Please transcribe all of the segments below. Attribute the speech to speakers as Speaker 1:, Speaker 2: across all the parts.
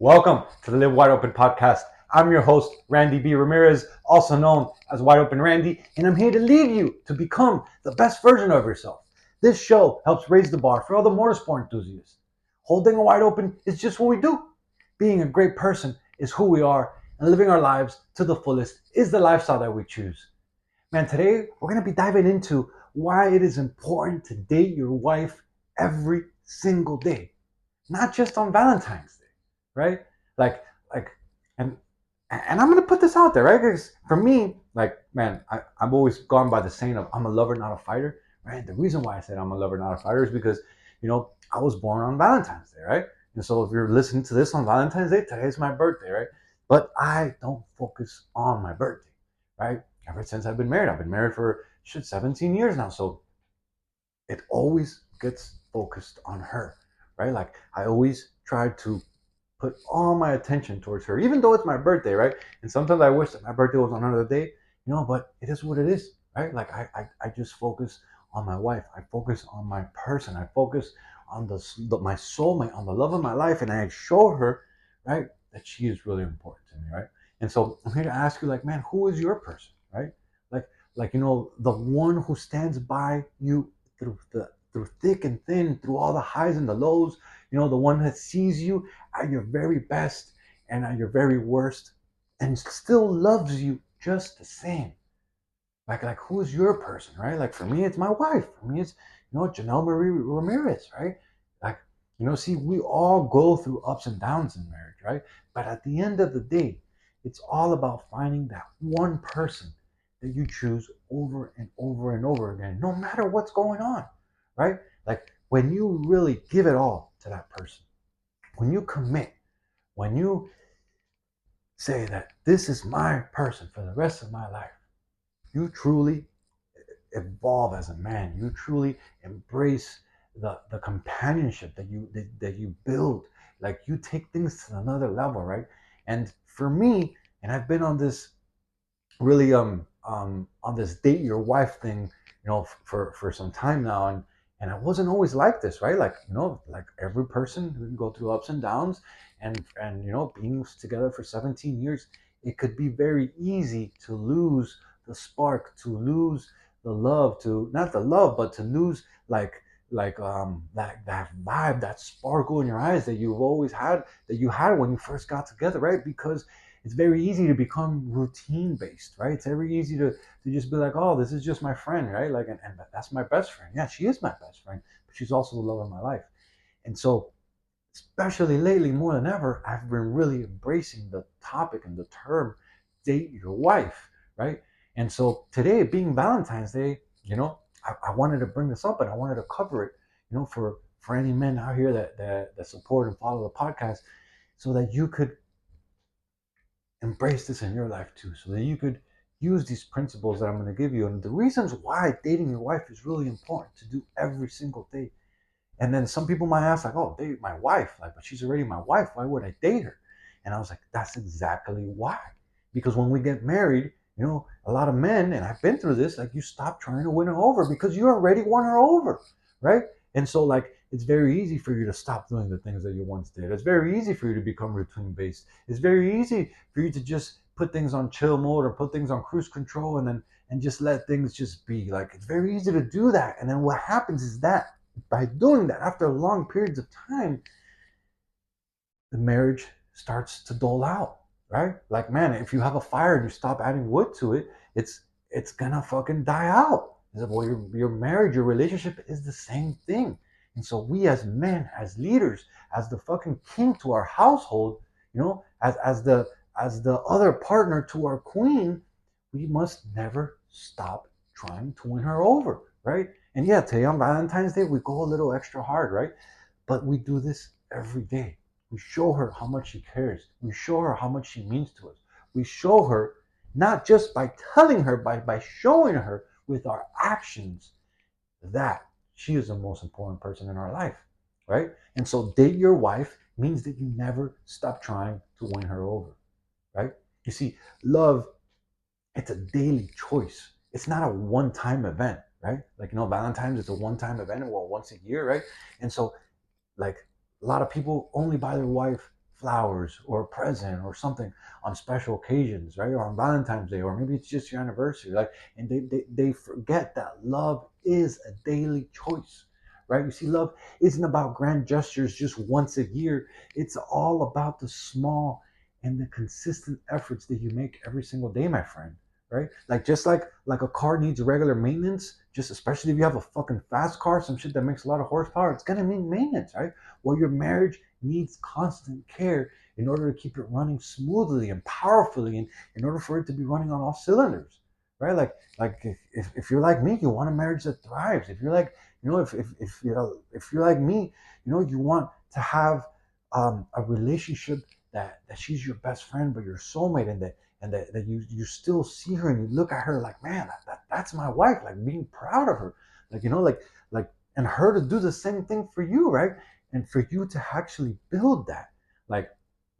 Speaker 1: Welcome to the Live Wide Open podcast. I'm your host, Randy B. Ramirez, also known as Wide Open Randy, and I'm here to lead you to become the best version of yourself. This show helps raise the bar for all the motorsport enthusiasts. Holding a wide open is just what we do. Being a great person is who we are, and living our lives to the fullest is the lifestyle that we choose. Man, today we're going to be diving into why it is important to date your wife every single day, not just on Valentine's Day, right? Like, like, and and I'm gonna put this out there, right? Because for me, like, man, I've always gone by the saying of I'm a lover, not a fighter, right? The reason why I said I'm a lover, not a fighter is because, I was born on Valentine's Day, right? And so if you're listening to this on Valentine's Day, today's my birthday, right? But I don't focus on my birthday, right? Ever since I've been married for 17 years now. So it always gets focused on her, right? Like I always try to put all my attention towards her, even though it's my birthday, right? And sometimes I wish that my birthday was on another day, but it is what it is, right? Like I just focus on my wife. I focus on my person. I focus on my soulmate, on the love of my life, and I show her, right, that she is really important to me, right? And so I'm here to ask you, like, man, who is your person, right? Like, the one who stands by you through thick and thin, through all the highs and the lows. The one that sees you at your very best and at your very worst, and still loves you just the same. Like who's your person, right? Like for me, it's my wife. For me, it's Janelle Marie Ramirez, right? Like see, we all go through ups and downs in marriage, right? But at the end of the day, it's all about finding that one person that you choose over and over and over again, no matter what's going on, right? Like when you really give it all to that person, when you commit, when you say that this is my person for the rest of my life, you truly evolve as a man. You truly embrace the companionship that you build. Like you take things to another level, right? And for me, and I've been on this really on this date your wife thing, for some time now, and I wasn't always like this, right? Like like every person who can go through ups and downs, and being together for 17 years, it could be very easy to lose the spark, to lose the love, to not the love, but to lose that vibe, that sparkle in your eyes that you've always had, that you had when you first got together, right? Because it's very easy to become routine based, right? It's very easy to just be like, oh, this is just my friend, right? Like, and that's my best friend. Yeah, she is my best friend, but she's also the love of my life. And so, especially lately, more than ever, I've been really embracing the topic and the term date your wife, right? And so today, being Valentine's Day, I wanted to bring this up and I wanted to cover it, for any men out here that support and follow the podcast, so that you could embrace this in your life too, so that you could use these principles that I'm going to give you and the reasons why dating your wife is really important to do every single day. And then some people might ask, like, oh, date my wife, like, but she's already my wife, why would I date her? And I was like, that's exactly why. Because when we get married, a lot of men, and I've been through this, like, you stop trying to win her over because you already won her over, right? And so, like, it's very easy for you to stop doing the things that you once did. It's very easy for you to become routine based. It's very easy for you to just put things on chill mode or put things on cruise control and just let things just be. Like, it's very easy to do that. And then what happens is that by doing that, after long periods of time, the marriage starts to dull out, right? Like, man, if you have a fire and you stop adding wood to it, it's gonna fucking die out. Well, your marriage, your relationship is the same thing. And so we as men, as leaders, as the fucking king to our household, as the other partner to our queen, we must never stop trying to win her over, right? And yeah, today on Valentine's Day, we go a little extra hard, right? But we do this every day. We show her how much she cares. We show her how much she means to us. We show her not just by telling her, by showing her with our actions that she is the most important person in our life, right? And so date your wife means that you never stop trying to win her over, right? You see, love, it's a daily choice. It's not a one-time event, right? Like, Valentine's is a one-time event, well, once a year, right? And so, like, a lot of people only buy their wife flowers or a present or something on special occasions, right? Or on Valentine's Day, or maybe it's just your anniversary. Like, and they forget that love is a daily choice, right? You see, love isn't about grand gestures just once a year. It's all about the small and the consistent efforts that you make every single day, my friend. Right? Like, just like a car needs regular maintenance, just especially if you have a fucking fast car, some shit that makes a lot of horsepower, it's gonna need maintenance, right? Well, your marriage needs constant care in order to keep it running smoothly and powerfully, and in order for it to be running on all cylinders, right? Like if you're like me, you want a marriage that thrives. If you're like, if you're like me, you want to have a relationship that she's your best friend, but your soulmate, and that you still see her and you look at her like, man, that's my wife, like being proud of her, like, like, and her to do the same thing for you, right? And for you to actually build that, like,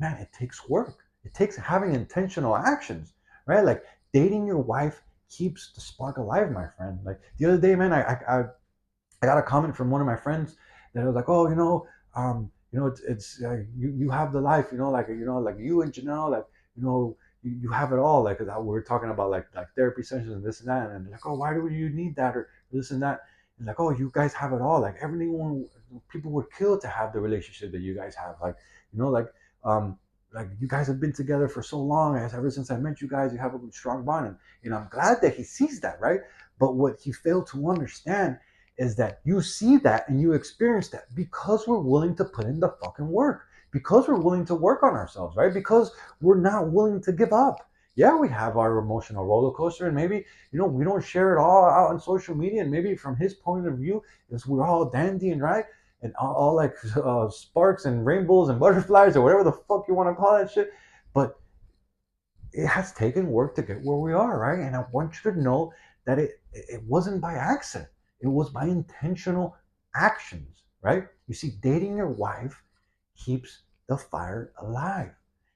Speaker 1: man, it takes work. It takes having intentional actions, right? Like, dating your wife keeps the spark alive, my friend. Like, the other day, man, I got a comment from one of my friends that was like, oh, it's you have the life, like you and Janelle, like, you have it all. Like, we were talking about like therapy sessions and this and that, and like, oh, why do you need that or this and that? And like, oh, you guys have it all. Like, everyone, people would kill to have the relationship that you guys have. Like, you know, like, um, like, you guys have been together for so long. As ever since I met you guys, you have a strong bond, and I'm glad that he sees that, right? But what he failed to understand is that you see that and you experience that because we're willing to put in the fucking work, because we're willing to work on ourselves, right? Because we're not willing to give up. Yeah, we have our emotional roller coaster, and maybe, we don't share it all out on social media, and maybe from his point of view is we're all dandy and right, and all like sparks and rainbows and butterflies or whatever the fuck you want to call that shit. But it has taken work to get where we are, right? And I want you to know that it wasn't by accident. It was by intentional actions, right? You see, dating your wife keeps the fire alive.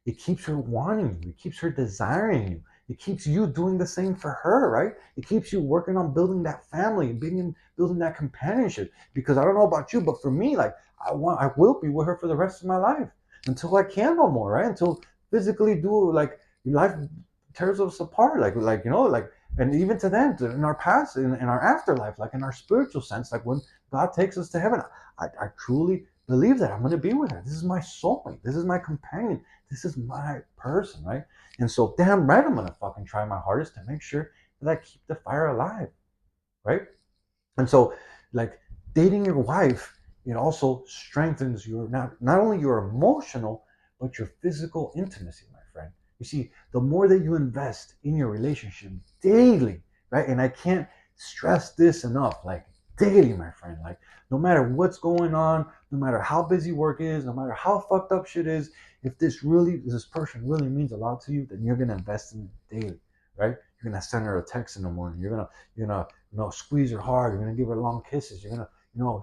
Speaker 1: It keeps her wanting you. It keeps her desiring you. It keeps you doing the same for her, right? It keeps you working on building that family and building that companionship. Because I don't know about you, but for me, like, I will be with her for the rest of my life until I can no more, right? Until physically do, like, life tears us apart, like, and even to then, in our past, in our afterlife, like in our spiritual sense, like when God takes us to heaven, I truly believe that I'm going to be with her. This is my soulmate. This is my companion. This is my person, right? And so, damn right, I'm going to fucking try my hardest to make sure that I keep the fire alive, right? And so, like, dating your wife, it also strengthens your, not only your emotional, but your physical intimacy, my friend. You see, the more that you invest in your relationship daily, right? And I can't stress this enough, like, daily, my friend. Like, no matter what's going on, no matter how busy work is, no matter how fucked up shit is, if this person really means a lot to you, then you're gonna invest in it daily, right? You're gonna send her a text in the morning. You're gonna squeeze her hard. You're gonna give her long kisses. You're gonna,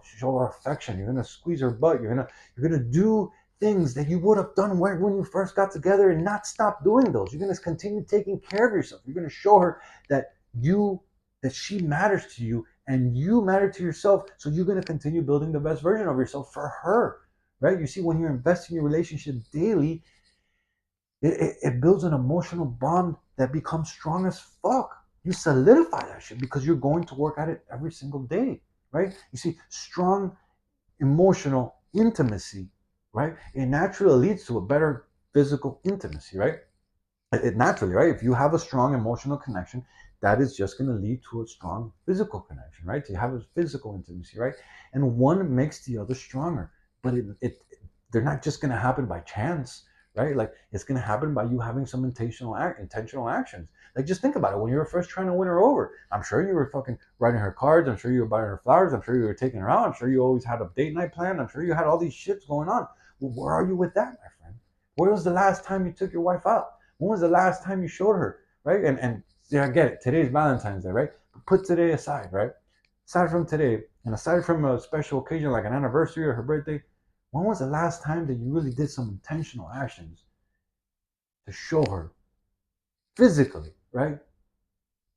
Speaker 1: show her affection. You're gonna squeeze her butt. You're gonna do things that you would have done when you first got together, and not stop doing those. You're gonna continue taking care of yourself. You're gonna show her that she matters to you and you matter to yourself. So you're gonna continue building the best version of yourself for her, right? You see, when you're investing in your relationship daily, it builds an emotional bond that becomes strong as fuck. You solidify that shit because you're going to work at it every single day, right? You see, strong emotional intimacy, right? It naturally leads to a better physical intimacy, right? It naturally, right? If you have a strong emotional connection, that is just going to lead to a strong physical connection, right? So you have a physical intimacy, right? And one makes the other stronger, but they're not just going to happen by chance, right? Like, it's going to happen by you having some intentional actions. Like, just think about it. When you were first trying to win her over, I'm sure you were fucking writing her cards. I'm sure you were buying her flowers. I'm sure you were taking her out. I'm sure you always had a date night plan. I'm sure you had all these shits going on. Well, where are you with that, my friend? Where was the last time you took your wife out? When was the last time you showed her, right? And yeah, I get it. Today's Valentine's Day, right? But put today aside, right? Aside from today, and aside from a special occasion like an anniversary or her birthday, when was the last time that you really did some intentional actions to show her physically, right,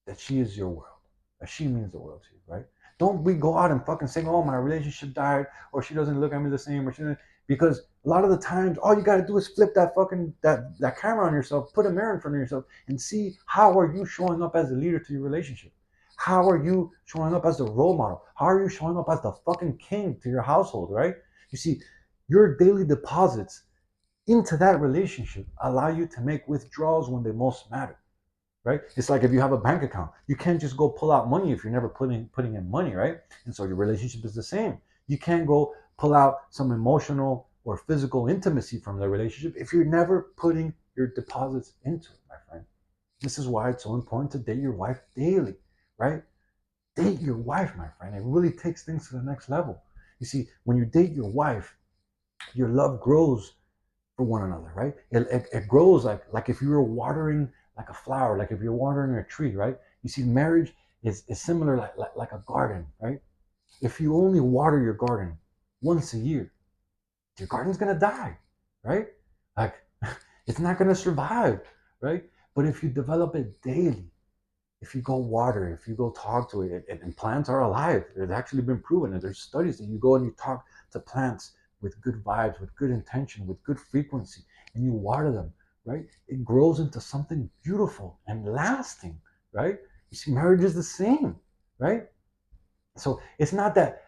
Speaker 1: that she is your world, that she means the world to you, right? Don't we go out and fucking say, oh, my relationship died, or she doesn't look at me the same, or she doesn't, Because a lot of the times, all you got to do is flip that fucking that camera on yourself, put a mirror in front of yourself, and see how are you showing up as a leader to your relationship. How are you showing up as the role model? How are you showing up as the fucking king to your household, right? You see, your daily deposits into that relationship allow you to make withdrawals when they most matter, right? It's like if you have a bank account, you can't just go pull out money if you're never putting in money, right? And so your relationship is the same. You can't go pull out some emotional or physical intimacy from the relationship if you're never putting your deposits into it, my friend. This is why it's so important to date your wife daily, right? Date your wife, my friend. It really takes things to the next level. You see, when you date your wife, your love grows for one another, right? It grows like if you were watering like a flower, like if you're watering a tree, right? You see, marriage is similar like a garden, right? If you only water your garden once a year, your garden's gonna die, right? Like it's not gonna survive, right? But if you develop it daily, if you go water, if you go talk to it, and plants are alive. It's actually been proven. And there's studies that you go and you talk to plants with good vibes, with good intention, with good frequency, and you water them, right? It grows into something beautiful and lasting, right? You see, marriage is the same, right? So it's not that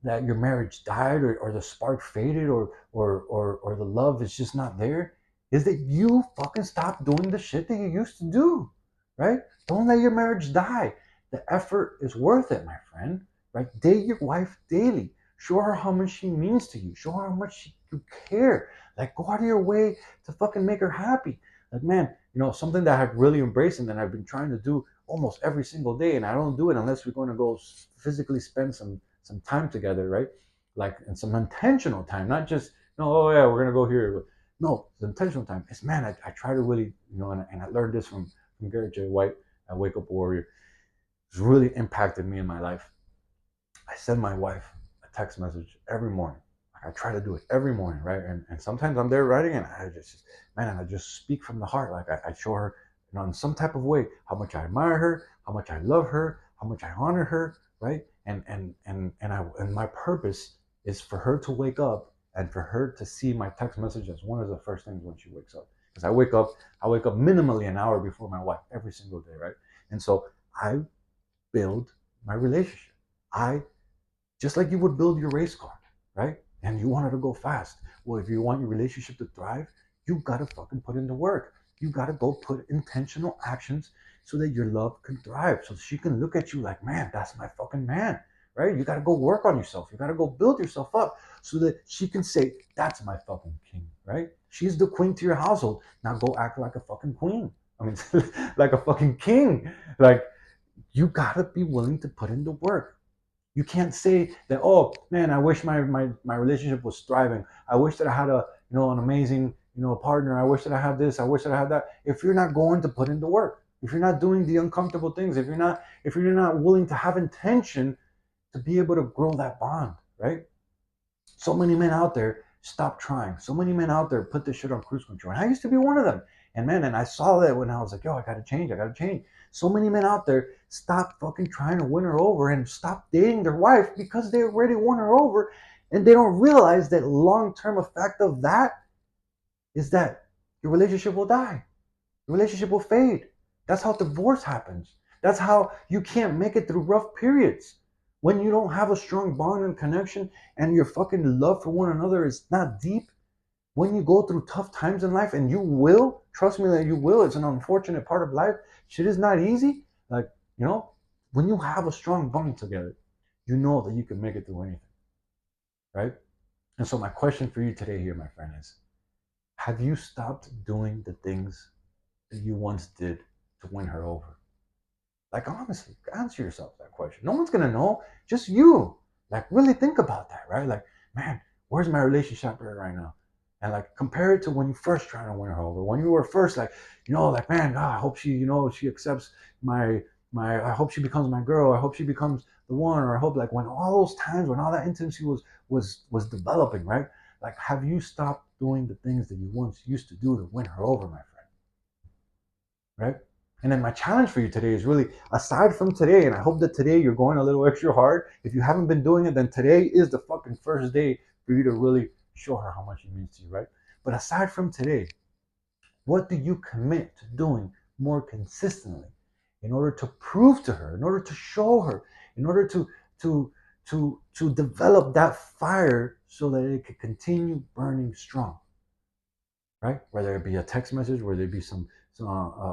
Speaker 1: your marriage died or the spark faded or the love is just not there. Is that you fucking stop doing the shit that you used to do, right? Don't let your marriage die. The effort is worth it, my friend, right? Date your wife daily. Show her how much she means to you. Show her how much you care. Like, go out of your way to fucking make her happy. Like, man, something that I've really embraced and that I've been trying to do almost every single day, and I don't do it unless we're going to go physically spend some time together, right? Like, and some intentional time, not just no, oh yeah, we're gonna go here. No, the intentional time. It's, man, I try to really, and I learned this from Garrett J. White at Wake Up Warrior. It's really impacted me in my life. I send my wife a text message every morning. I try to do it every morning, right? And sometimes I'm there writing, and I just speak from the heart. Like I show her, in some type of way, how much I admire her, how much I love her, how much I honor her, right? And my purpose is for her to wake up and for her to see my text message as one of the first things when she wakes up. Because I wake up minimally an hour before my wife every single day, right? And so I build my relationship. I Just like you would build your race car, right? And you want it to go fast. Well, if you want your relationship to thrive, you gotta fucking put in the work. You gotta go put intentional actions so that your love can thrive. So she can look at you like, man, that's my fucking man, right? You gotta go work on yourself. You gotta go build yourself up so that she can say, that's my fucking king, right? She's the queen to your household. Now go act like a fucking queen. I mean, like a fucking king. Like, you gotta be willing to put in the work. You can't say that, oh man, I wish my relationship was thriving. I wish that I had an amazing, partner. I wish that I had this. I wish that I had that. If you're not going to put in the work, if you're not doing the uncomfortable things, if you're not willing to have intention to be able to grow that bond, right? So many men out there stop trying. So many men out there put this shit on cruise control. And I used to be one of them. And man, and I saw that when I was like, yo, I gotta change. I gotta change. So many men out there stop fucking trying to win her over and stop dating their wife because they already won her over. And they don't realize that long-term effect of that is that your relationship will die. Your relationship will fade. That's how divorce happens. That's how you can't make it through rough periods. When you don't have a strong bond and connection and your fucking love for one another is not deep, when you go through tough times in life, and you will, trust me that you will, it's an unfortunate part of life. Shit is not easy. Like, when you have a strong bond together, you know that you can make it through anything, right? And so my question for you today here, my friend, is, have you stopped doing the things that you once did to win her over? Like, honestly, answer yourself that question. No one's gonna know, just you. Like, really think about that, right? Like, man, where's my relationship right now? And like, compare it to when you first trying to win her over. When you were first like, like, man, God, I hope she accepts my. I hope she becomes my girl. I hope she becomes the one. Or I hope, like, when all those times when all that intimacy was developing, right? Like, have you stopped doing the things that you once used to do to win her over, my friend? Right? And then my challenge for you today is really, aside from today, and I hope that today you're going a little extra hard. If you haven't been doing it, then today is the fucking first day for you to really show her how much it means to you, right? But aside from today, what do you commit to doing more consistently in order to prove to her, in order to show her, in order to to develop that fire so that it could continue burning strong, right? Whether it be a text message, whether it be some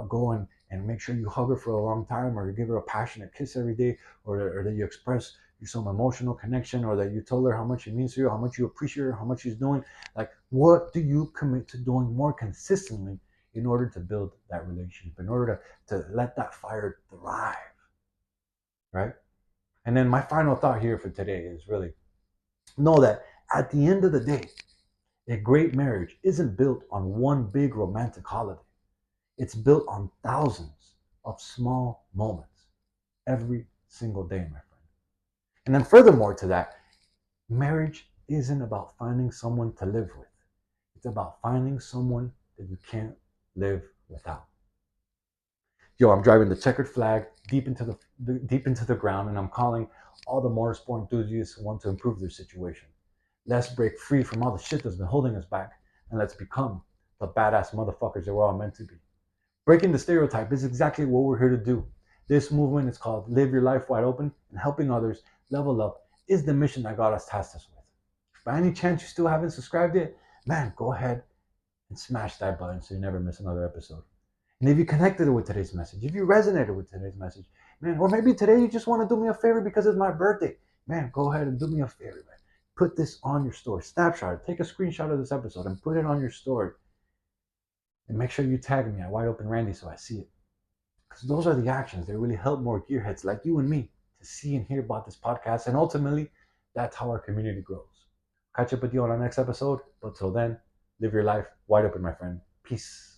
Speaker 1: go and make sure you hug her for a long time, or you give her a passionate kiss every day, or that you express some emotional connection, or that you tell her how much it means to you, how much you appreciate her, how much she's doing. Like, what do you commit to doing more consistently in order to build that relationship, in order to let that fire thrive, right? And then my final thought here for today is really know that at the end of the day, a great marriage isn't built on one big romantic holiday. It's built on thousands of small moments every single day, my friend. And then, furthermore to that, marriage isn't about finding someone to live with. It's about finding someone that you can't live without. Yo, I'm driving the checkered flag deep into the ground, and I'm calling all the motorsport enthusiasts who want to improve their situation. Let's break free from all the shit that's been holding us back, and let's become the badass motherfuckers that we're all meant to be. Breaking the stereotype is exactly what we're here to do. This movement is called Live Your Life Wide Open, and helping others level up is the mission that God has tasked us with. If by any chance you still haven't subscribed yet, man, go ahead and smash that button so you never miss another episode. And if you connected with today's message, if you resonated with today's message, man, or maybe today you just want to do me a favor because it's my birthday, man, go ahead and do me a favor, man. Put this on your story. Snapshot it. Take a screenshot of this episode and put it on your story. And make sure you tag me at Wide Open Randy so I see it. Because those are the actions that really help more gearheads like you and me to see and hear about this podcast. And ultimately, that's how our community grows. Catch up with you on our next episode. But till then, live your life wide open, my friend. Peace.